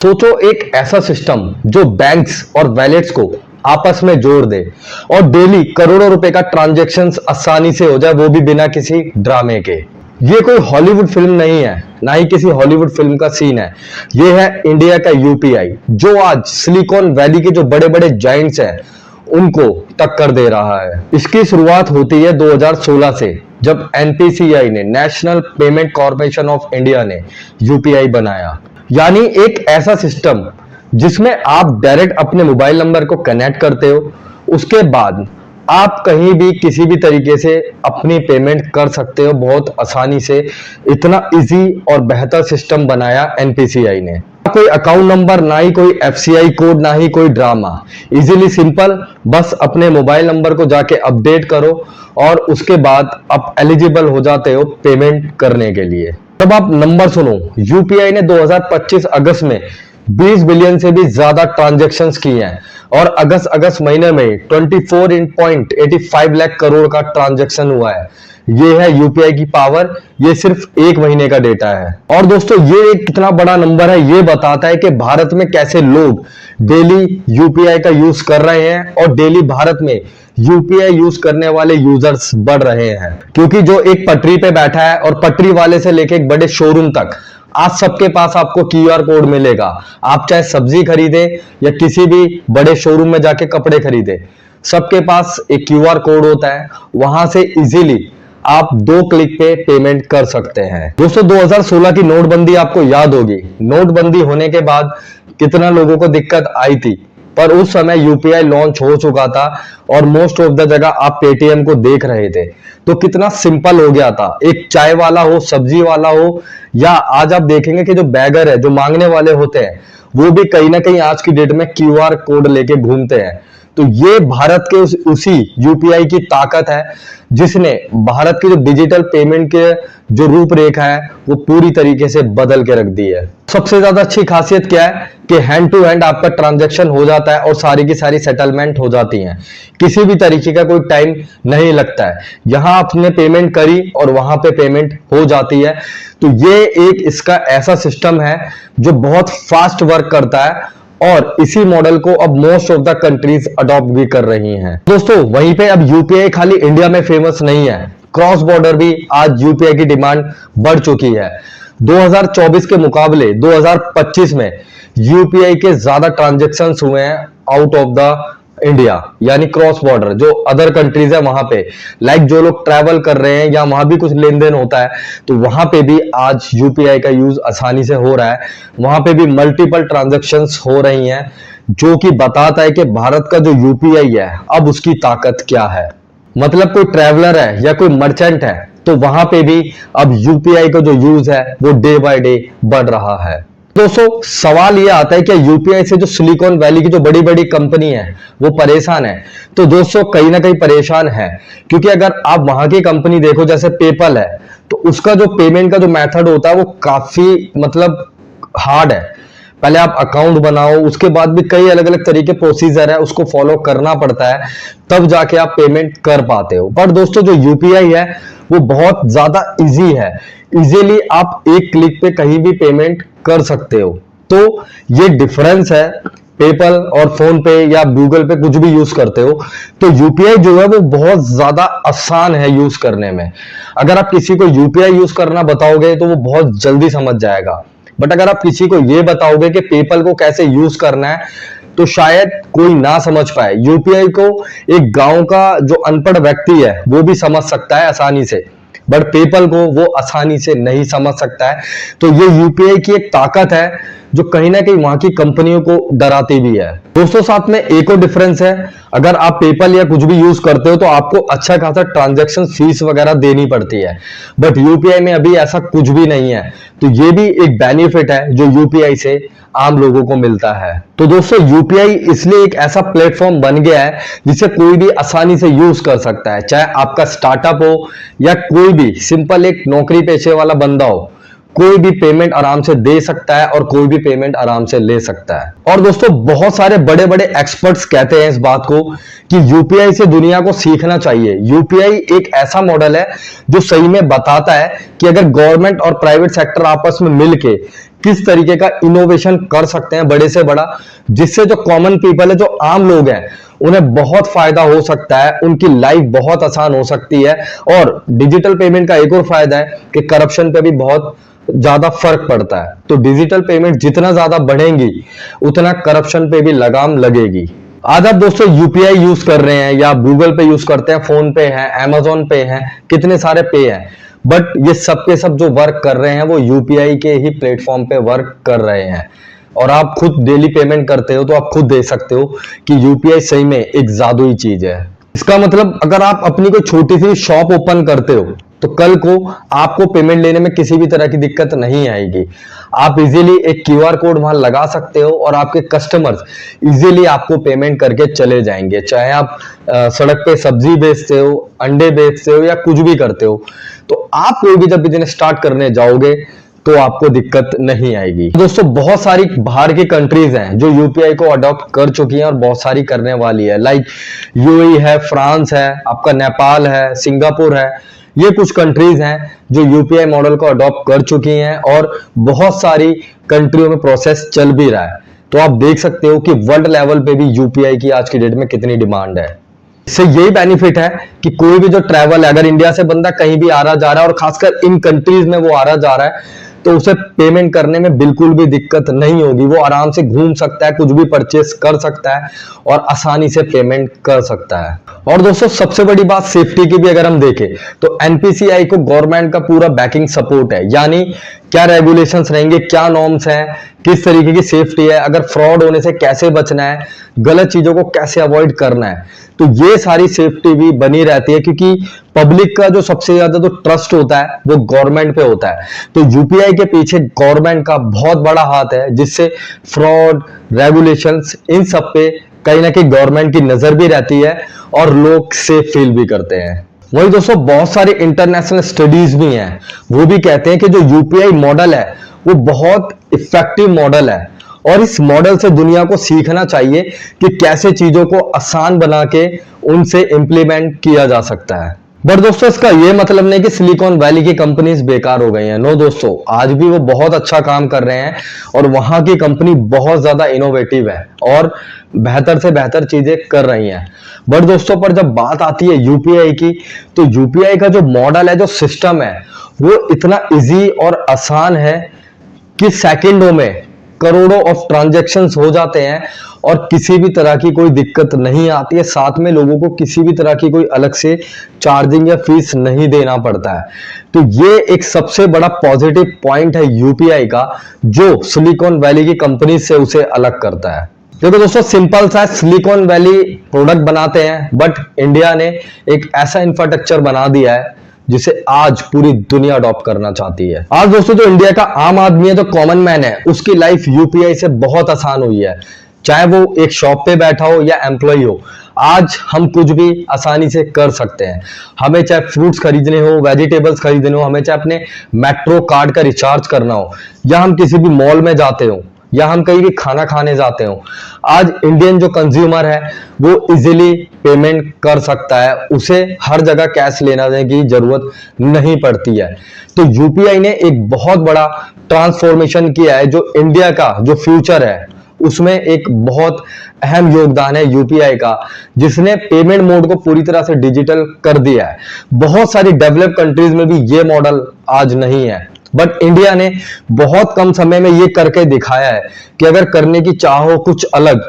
सोचो एक ऐसा सिस्टम जो बैंक्स और वैलेट्स को आपस में जोड़ दे और डेली करोड़ों रुपए का ट्रांजैक्शंस आसानी से हो जाए, वो भी बिना किसी ड्रामे के। ये कोई हॉलीवुड फिल्म नहीं है, ना ही किसी हॉलीवुड फिल्म का सीन है। ये है इंडिया का यूपीआई, जो आज सिलिकॉन वैली के जो बड़े बड़े जाइंट्स हैं उनको टक्कर दे रहा है। इसकी शुरुआत होती है 2016 से, जब एनपीसीआई ने, national payment corporation of India ने यूपीआई बनाया। यानी एक ऐसा सिस्टम जिसमें आप डायरेक्ट अपने मोबाइल नंबर को कनेक्ट करते हो, उसके बाद आप कहीं भी किसी भी तरीके से अपनी पेमेंट कर सकते हो बहुत आसानी से। इतना इजी और बेहतर सिस्टम बनाया एनपीसीआई ने। ना कोई अकाउंट नंबर, ना ही कोई एफसीआई कोड, ना ही कोई ड्रामा। इजीली सिंपल, बस अपने मोबाइल नंबर को जाके अपडेट करो और उसके बाद आप एलिजिबल हो जाते हो पेमेंट करने के लिए। तब आप नंबर सुनो, यूपीआई ने 2025 अगस्त में 20 बिलियन से भी ज्यादा ट्रांजैक्शंस किए हैं और अगस्त महीने में 24.85 लाख करोड़ का ट्रांजैक्शन हुआ है। ये है यूपीआई की पावर। ये सिर्फ एक महीने का डेटा है। और दोस्तों, ये एक कितना बड़ा नंबर है, ये बताता है कि भारत में कैसे लोग डेली यूपीआई का यूज कर रहे हैं और डेली भारत में यूपीआई यूज करने वाले यूजर्स बढ़ रहे हैं। क्योंकि जो एक पटरी पे बैठा है और पटरी वाले से लेके एक बड़े शोरूम तक, आज सबके पास आपको क्यूआर कोड मिलेगा। आप चाहे सब्जी खरीदे या किसी भी बड़े शोरूम में जाके कपड़े खरीदे, सबके पास एक क्यूआर कोड होता है। वहां से इजीली आप 2 क्लिक पे पेमेंट कर सकते हैं। दोस्तों, 2016 की नोटबंदी आपको याद होगी। नोटबंदी होने के बाद कितना लोगों को दिक्कत आई थी, पर उस समय यूपीआई लॉन्च हो चुका था और मोस्ट ऑफ द जगह आप पेटीएम को देख रहे थे। तो कितना सिंपल हो गया था। एक चाय वाला हो, सब्जी वाला हो, या आज आप देखेंगे कि जो बैगर है, जो मांगने वाले होते हैं, वो भी कहीं ना कहीं आज की डेट में क्यूआर कोड लेके घूमते हैं। तो ये भारत के उसी यूपीआई की ताकत है, जिसने भारत की जो डिजिटल पेमेंट के जो रूपरेखा है वो पूरी तरीके से बदल के रख दी है। सबसे ज्यादा अच्छी खासियत क्या है कि हैंड टू हैंड आपका ट्रांजैक्शन हो जाता है और सारी की सारी सेटलमेंट हो जाती हैं। किसी भी तरीके का कोई टाइम नहीं लगता है। यहां आपने पेमेंट करी और वहां पे पेमेंट हो जाती है। तो ये एक इसका ऐसा सिस्टम है जो बहुत फास्ट वर्क करता है और इसी मॉडल को अब most of the countries adopt भी कर रही हैं। दोस्तों, वहीं पे अब यूपीआई खाली इंडिया में फेमस नहीं है, क्रॉस बॉर्डर भी आज यूपीआई की डिमांड बढ़ चुकी है। 2024 के मुकाबले 2025 में यूपीआई के ज्यादा ट्रांजैक्शंस हुए हैं आउट ऑफ द इंडिया, यानी क्रॉस बॉर्डर जो अदर कंट्रीज है वहां पे, लाइक जो लोग ट्रैवल कर रहे हैं या वहां भी कुछ लेन देन होता है, तो वहां पे भी आज यूपीआई का यूज आसानी से हो रहा है। वहां पे भी मल्टीपल ट्रांजैक्शंस हो रही हैं, जो कि बताता है कि भारत का जो यूपीआई है अब उसकी ताकत क्या है। मतलब कोई ट्रैवलर है या कोई मर्चेंट है, तो वहां पे भी अब यूपीआई का जो यूज है वो डे बाय डे बढ़ रहा है। दोस्तों, सवाल यह आता है कि यूपीआई से जो सिलिकॉन वैली की जो बड़ी बड़ी कंपनी है वो परेशान है। तो दोस्तों, कहीं ना कहीं परेशान है, क्योंकि अगर आप वहां की कंपनी देखो, जैसे पेपल है, तो उसका जो पेमेंट का जो मेथड होता है वो काफी मतलब हार्ड है। पहले आप अकाउंट बनाओ, उसके बाद भी कई अलग अलग तरीके प्रोसीजर है, उसको फॉलो करना पड़ता है, तब जाके आप पेमेंट कर पाते हो। पर दोस्तों, जो यूपीआई है वो बहुत ज्यादा इजी है। इजीली आप एक क्लिक पे कहीं भी पेमेंट कर सकते हो। तो ये डिफरेंस है पेपल और फोन पे या गूगल पे कुछ भी यूज करते हो, तो यूपीआई जो है वो बहुत ज्यादा आसान है यूज करने में। अगर आप किसी को यूपीआई यूज करना बताओगे तो वो बहुत जल्दी समझ जाएगा, बट अगर आप किसी को ये बताओगे कि पेपल को कैसे यूज करना है, तो शायद कोई ना समझ पाए। यूपीआई को एक गांव का जो अनपढ़ व्यक्ति है वो भी समझ सकता है आसानी से, बट पेपल को वो आसानी से नहीं समझ सकता है। तो ये यूपीआई की एक ताकत है जो कहीं ना कहीं वहां की कंपनियों को डराती भी है। दोस्तों, साथ में एक और डिफरेंस है, अगर आप पेपल या कुछ भी यूज करते हो तो आपको अच्छा खासा ट्रांजैक्शन फीस वगैरह देनी पड़ती है, बट यूपीआई में अभी ऐसा कुछ भी नहीं है। तो ये भी एक बेनिफिट है जो यूपीआई से आम लोगों को मिलता है। तो दोस्तों, यूपीआई इसलिए एक ऐसा प्लेटफॉर्म बन गया है जिसे कोई भी आसानी से यूज कर सकता है, चाहे आपका स्टार्टअप हो या कोई भी सिंपल एक नौकरी पेशे वाला बंदा हो। कोई भी पेमेंट आराम से दे सकता है और कोई भी पेमेंट आराम से ले सकता है। और दोस्तों, बहुत सारे बड़े बड़े एक्सपर्ट्स कहते हैं इस बात को कि यूपीआई से दुनिया को सीखना चाहिए। यूपीआई एक ऐसा मॉडल है जो सही में बताता है कि अगर गवर्नमेंट और प्राइवेट सेक्टर आपस में मिलके किस तरीके का इनोवेशन कर सकते हैं बड़े से बड़ा, जिससे जो कॉमन पीपल है, जो आम लोग हैं, उन्हें बहुत फायदा हो सकता है, उनकी लाइफ बहुत आसान हो सकती है। और डिजिटल पेमेंट का एक और फायदा है कि करप्शन पे भी बहुत ज्यादा फर्क पड़ता है। तो डिजिटल पेमेंट जितना ज्यादा बढ़ेंगी उतना करप्शन पे भी लगाम लगेगी। आज आप दोस्तों यूपीआई यूज कर रहे हैं या गूगल पे यूज करते हैं, फोन पे है, अमेजोन पे है, कितने सारे पे हैं, बट ये सब के सब जो वर्क कर रहे हैं वो यूपीआई के ही प्लेटफॉर्म पे वर्क कर रहे हैं। और आप खुद डेली पेमेंट करते हो तो आप खुद देख सकते हो कि यूपीआई सही में एक जादुई चीज है। इसका मतलब अगर आप अपनी कोई छोटी सी शॉप ओपन करते हो तो कल को आपको पेमेंट लेने में किसी भी तरह की दिक्कत नहीं आएगी। आप इजीली एक क्यूआर कोड वहां लगा सकते हो और आपके कस्टमर्स इजीली आपको पेमेंट करके चले जाएंगे। चाहे आप सड़क पे सब्जी बेचते हो, अंडे बेचते हो या कुछ भी करते हो, तो आप कोई भी जब बिजनेस स्टार्ट करने जाओगे तो आपको दिक्कत नहीं आएगी। दोस्तों बहुत सारी बाहर की कंट्रीज हैं जो यूपीआई को अडॉप्ट कर चुकी हैं और बहुत सारी करने वाली है। लाइक यूएई है, फ्रांस है, आपका नेपाल है, सिंगापुर है। ये कुछ कंट्रीज हैं जो यूपीआई मॉडल को अडॉप्ट कर चुकी हैं और बहुत सारी कंट्रियों में प्रोसेस चल भी रहा है। तो आप देख सकते हो कि वर्ल्ड लेवल पे भी यूपीआई की आज की डेट में कितनी डिमांड है। इससे यही बेनिफिट है कि कोई भी जो ट्रैवल है, अगर इंडिया से बंदा कहीं भी आ रहा जा रहा है और खासकर इन कंट्रीज में वो आ रहा जा रहा है, तो उसे पेमेंट करने में बिल्कुल भी दिक्कत नहीं होगी। वो आराम से घूम सकता है, कुछ भी परचेस कर सकता है और आसानी से पेमेंट कर सकता है। और दोस्तों सबसे बड़ी बात सेफ्टी की भी अगर हम देखें तो एनपीसीआई को गवर्नमेंट का पूरा बैकिंग सपोर्ट है। यानी क्या रेगुलेशंस रहेंगे, क्या नॉर्म्स हैं, किस तरीके की सेफ्टी है, अगर फ्रॉड होने से कैसे बचना है, गलत चीजों को कैसे अवॉइड करना है, तो ये सारी सेफ्टी भी बनी रहती है। क्योंकि पब्लिक का जो सबसे ज्यादा जो ट्रस्ट होता है वो गवर्नमेंट पे होता है। तो यूपीआई के पीछे गवर्नमेंट का बहुत बड़ा हाथ है, जिससे फ्रॉड, रेगुलेशंस, इन सब पे कहीं ना कहीं गवर्नमेंट की नजर भी रहती है और लोग सेफ फील भी करते हैं। वही दोस्तों बहुत सारी इंटरनेशनल स्टडीज भी हैं, वो भी कहते हैं कि जो यूपीआई मॉडल है वो बहुत इफेक्टिव मॉडल है और इस मॉडल से दुनिया को सीखना चाहिए कि कैसे चीजों को आसान बना के उनसे इंप्लीमेंट किया जा सकता है। बट दोस्तों इसका ये मतलब नहीं कि सिलिकॉन वैली की कंपनीज बेकार हो गई हैं। नो दोस्तों, आज भी वो बहुत अच्छा काम कर रहे हैं और वहां की कंपनी बहुत ज्यादा इनोवेटिव है और बेहतर से बेहतर चीजें कर रही हैं। बट दोस्तों पर जब बात आती है यूपीआई की, तो यूपीआई का जो मॉडल है, जो सिस्टम है, वो इतना इजी और आसान है कि सेकंडों में करोड़ों ऑफ ट्रांजैक्शंस हो जाते हैं और किसी भी तरह की कोई दिक्कत नहीं आती है। साथ में लोगों को किसी भी तरह की कोई अलग से चार्जिंग या फीस नहीं देना पड़ता है। तो ये एक सबसे बड़ा पॉजिटिव पॉइंट है यूपीआई का, जो सिलिकॉन वैली की कंपनी से उसे अलग करता है। देखो दोस्तों सिंपल सा, सिलिकॉन वैली प्रोडक्ट बनाते हैं, बट इंडिया ने एक ऐसा इंफ्रास्ट्रक्चर बना दिया है जिसे आज पूरी दुनिया अडॉप्ट करना चाहती है। आज दोस्तों जो इंडिया का आम आदमी है, जो कॉमन मैन है, उसकी लाइफ यूपीआई से बहुत आसान हुई है। चाहे वो एक शॉप पे बैठा हो या एम्प्लॉय हो, आज हम कुछ भी आसानी से कर सकते हैं। हमें चाहे फ्रूट्स खरीदने हो, वेजिटेबल्स खरीदने हो, हमें चाहे अपने मेट्रो कार्ड का रिचार्ज करना हो, या हम किसी भी मॉल में जाते हो, या हम कहीं भी खाना खाने जाते हो, आज इंडियन जो कंज्यूमर है वो इजीली पेमेंट कर सकता है। उसे हर जगह कैश लेना देने की जरूरत नहीं पड़ती है। तो यूपीआई ने एक बहुत बड़ा ट्रांसफॉर्मेशन किया है। जो इंडिया का जो फ्यूचर है उसमें एक बहुत अहम योगदान है यूपीआई का, जिसने पेमेंट मोड को पूरी तरह से डिजिटल कर दिया है। बहुत सारी डेवलप कंट्रीज में भी ये मॉडल आज नहीं है, बट इंडिया ने बहुत कम समय में ये करके दिखाया है कि अगर करने की चाहो कुछ अलग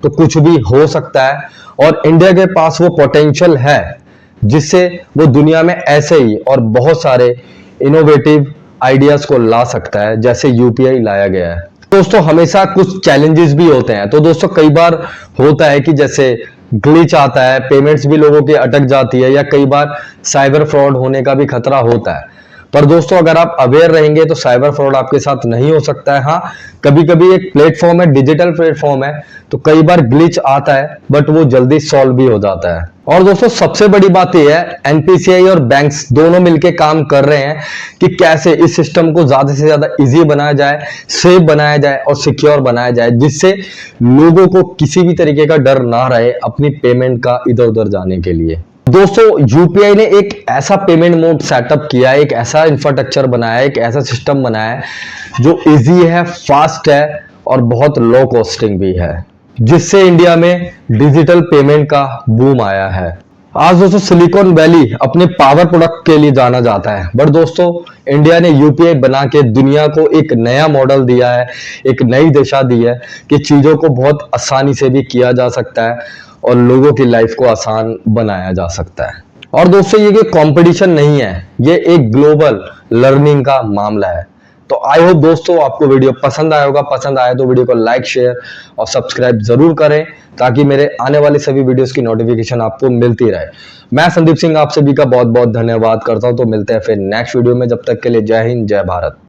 तो कुछ भी हो सकता है। और इंडिया के पास वो पोटेंशियल है जिससे वो दुनिया में ऐसे ही और बहुत सारे इनोवेटिव आइडियाज को ला सकता है, जैसे यूपीआई लाया गया है। दोस्तों हमेशा कुछ चैलेंजेस भी होते हैं। तो दोस्तों कई बार होता है कि जैसे ग्लिच आता है, पेमेंट्स भी लोगों की अटक जाती है, या कई बार साइबर फ्रॉड होने का भी खतरा होता है। पर दोस्तों अगर आप अवेयर रहेंगे तो साइबर फ्रॉड आपके साथ नहीं हो सकता है। हाँ, कभी कभी एक प्लेटफॉर्म है, डिजिटल प्लेटफॉर्म है, तो कई बार ग्लिच आता है, बट वो जल्दी सॉल्व भी हो जाता है। और दोस्तों सबसे बड़ी बात यह है, एनपीसीआई और बैंक्स दोनों मिलकर काम कर रहे हैं कि कैसे इस सिस्टम को ज्यादा से ज्यादा इजी बनाया जाए, सेफ बनाया जाए और सिक्योर बनाया जाए, जिससे लोगों को किसी भी तरीके का डर ना रहे अपनी पेमेंट का इधर उधर जाने के लिए। दोस्तों यूपीआई ने एक ऐसा पेमेंट मोड सेटअप किया है, एक ऐसा इंफ्रास्ट्रक्चर बनाया है, एक ऐसा सिस्टम बनाया है जो इजी है, फास्ट है और बहुत लो कॉस्टिंग भी है, जिससे इंडिया में डिजिटल पेमेंट का बूम आया है। आज दोस्तों सिलिकॉन वैली अपने पावर प्रोडक्ट के लिए जाना जाता है, बट दोस्तों इंडिया ने यूपीआई बना के दुनिया को एक नया मॉडल दिया है, एक नई दिशा दी है कि चीजों को बहुत आसानी से भी किया जा सकता है और लोगों की लाइफ को आसान बनाया जा सकता है। और दोस्तों ये कंपटीशन नहीं है, ये एक ग्लोबल लर्निंग का मामला है। तो आई होप दोस्तों आपको वीडियो पसंद आया होगा। पसंद आया तो वीडियो को लाइक, शेयर और सब्सक्राइब जरूर करें ताकि मेरे आने वाली सभी वीडियोस की नोटिफिकेशन आपको मिलती रहे। मैं संदीप सिंह आप सभी का बहुत बहुत धन्यवाद करता हूं। तो मिलते हैं फिर नेक्स्ट वीडियो में, जब तक के लिए जय हिंद, जय भारत।